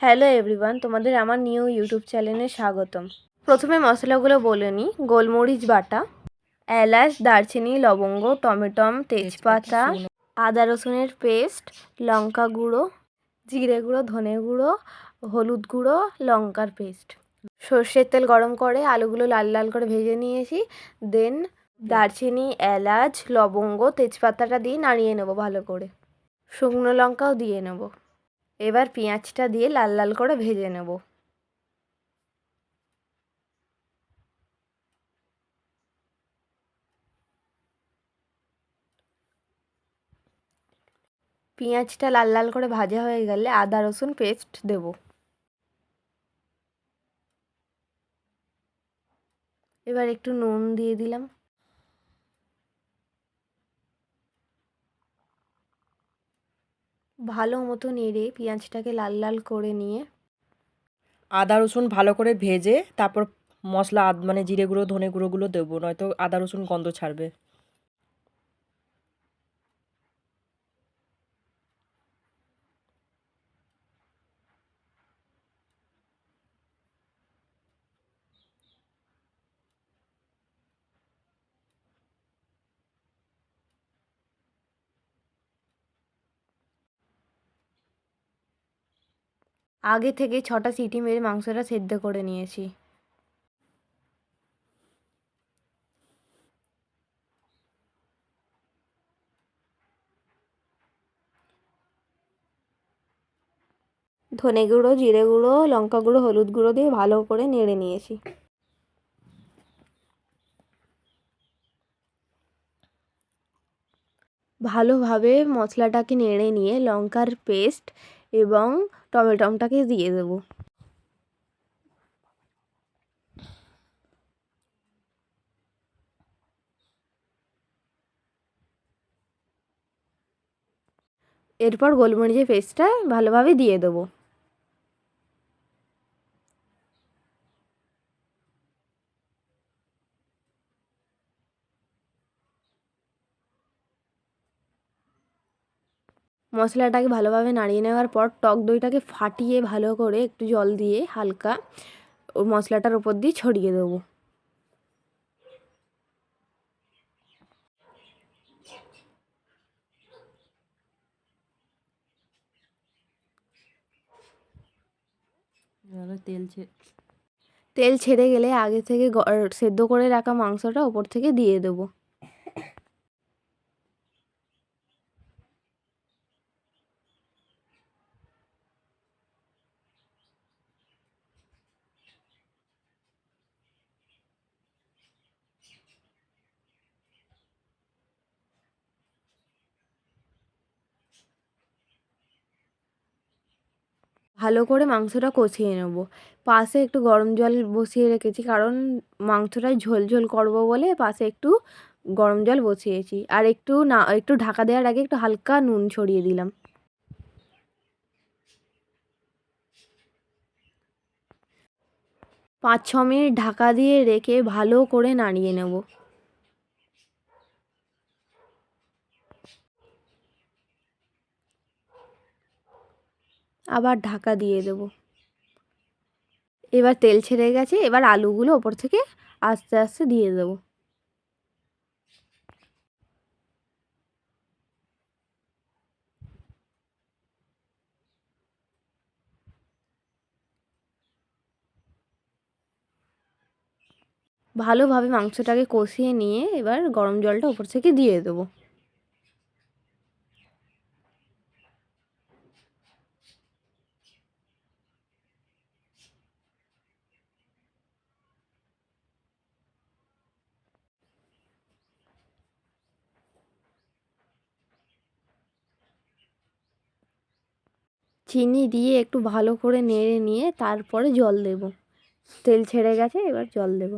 Hello everyone, তোমাদের আমার new YouTube চ্যানেলে স্বাগতম। প্রথমে মশলাগুলো বলে নিই। গোলমরিচ বাটা, এলাচ, দারচিনি, লবঙ্গ, টমেটম, তেজপাতা, আদা রসুনের পেস্ট, লঙ্কা গুঁড়ো, জিরে গুঁড়ো, ধনে গুঁড়ো, হলুদ গুঁড়ো, লঙ্কার পেস্ট। সর্ষের তেল গরম করে আলুগুলো লাল লাল করে ভেজে নিয়েছি। দেন দারচিনি, এলাচ, লবঙ্গ, তেজপাতাটা দিয়ে নাড়িয়ে নেবো ভালো করে। শুকনো লঙ্কাও দিয়ে নেবো। এবার পেঁয়াজটা দিয়ে লাল লাল করে ভেজে নেব। পেঁয়াজটা লাল লাল করে ভাজা হয়ে গেলে আদা রসুন পেস্ট দেব। এবার একটু নুন দিয়ে দিলাম। ভালো মতো নেড়ে পেঁয়াজটাকে লাল লাল করে নিয়ে আদা রসুন ভালো করে ভেজে তারপর মশলা মানে জিরে গুঁড়ো ধনে গুঁড়োগুলো দেবো, নয়তো আদা রসুন গন্ধ ছাড়বে। আগে থেকে 6টা সিটি মেরে মাংসটা সেদ্ধ করে নিয়েছি। ধনে গুঁড়ো, জিরে গুঁড়ো, লঙ্কা গুঁড়ো, হলুদ গুঁড়ো দিয়ে ভালো করে নেড়ে নিয়েছি। ভালোভাবে মশলাটাকে নেড়ে নিয়ে লঙ্কার পেস্ট এবং টমেটোটাকে দিয়ে দেবো। এরপর গোলমরিচের পেস্টটা ভালোভাবে দিয়ে দেবো। মশলাটাকে ভালোভাবে নাড়িয়ে নেওয়ার পর টক দইটাকে ফাটিয়ে ভালো করে একটু জল দিয়ে হালকা ও মশলাটার উপর দিয়ে ছড়িয়ে দেবো। তেল ছেড়ে গেলে আগে থেকে সেদ্ধ করে রাখা মাংসটা ওপর থেকে দিয়ে দেবো। ভালো করে মাংসটা কষিয়ে নেব। পাশে একটু গরম জল বসিয়ে রেখেছি, কারণ মাংসটায় ঝোল ঝোল করবো বলে পাশে একটু গরম জল বসিয়েছি। আর একটু ঢাকা দেওয়ার আগে একটু হালকা নুন ছড়িয়ে দিলাম। 5-6 মিনিট ঢাকা দিয়ে রেখে ভালো করে নাড়িয়ে নেব। আবার ঢাকা দিয়ে দেবো। এবার তেল ছেড়ে গেছে, এবার আলুগুলো ওপর থেকে আস্তে আস্তে দিয়ে দেবো। ভালোভাবে মাংসটাকে কষিয়ে নিয়ে এবার গরম জলটা ওপর থেকে দিয়ে দেবো। চিনি দিয়ে একটু ভালো করে নেড়ে নিয়ে তারপরে জল দেব। তেল ছেড়ে গেছে, এবার জল দেব।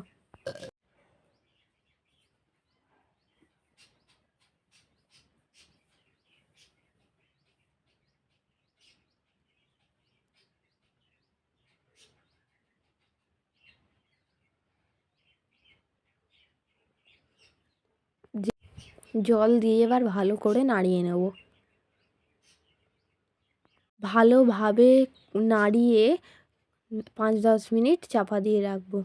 জল দিয়ে এবার ভালো করে নাড়িয়ে নেব। ভালোভাবে নাড়িয়ে 5-10 মিনিট চাপা দিয়ে রাখবো।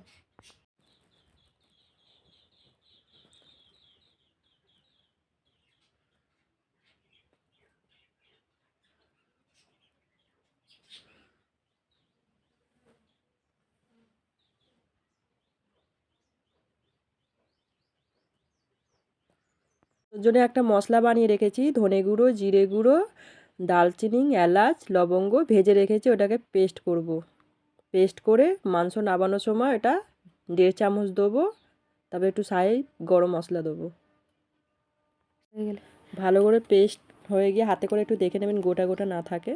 ওর জন্য একটা মশলা বানিয়ে রেখেছি, ধনে গুঁড়ো, জিরে গুঁড়ো, দারচিনি, এলাচ, লবঙ্গ ভেজে রেখেছি, ওটাকে পেস্ট করব। পেস্ট করে মাংস নামানোর সময় এটা 1.5 চামচ দেবো, তারপরে একটু গরম মশলা দেবো। হয়ে গেলে ভালো করে পেস্ট হয়ে গিয়ে হাতে করে একটু দেখে নেবেন গোটা গোটা না থাকে।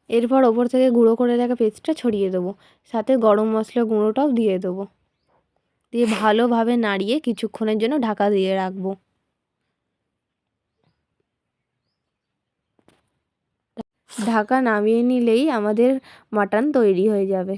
এরপর ওপর থেকে গুঁড়ো করে রাখা পেস্টটা ছড়িয়ে দেবো, সাথে গরম মশলা গুঁড়োটাও দিয়ে দেবো। দিয়ে ভালোভাবে নাড়িয়ে কিছুক্ষণের জন্য ঢাকা দিয়ে রাখবো। ঢাকা নামিয়ে নিলেই আমাদের মাটন তৈরি হয়ে যাবে।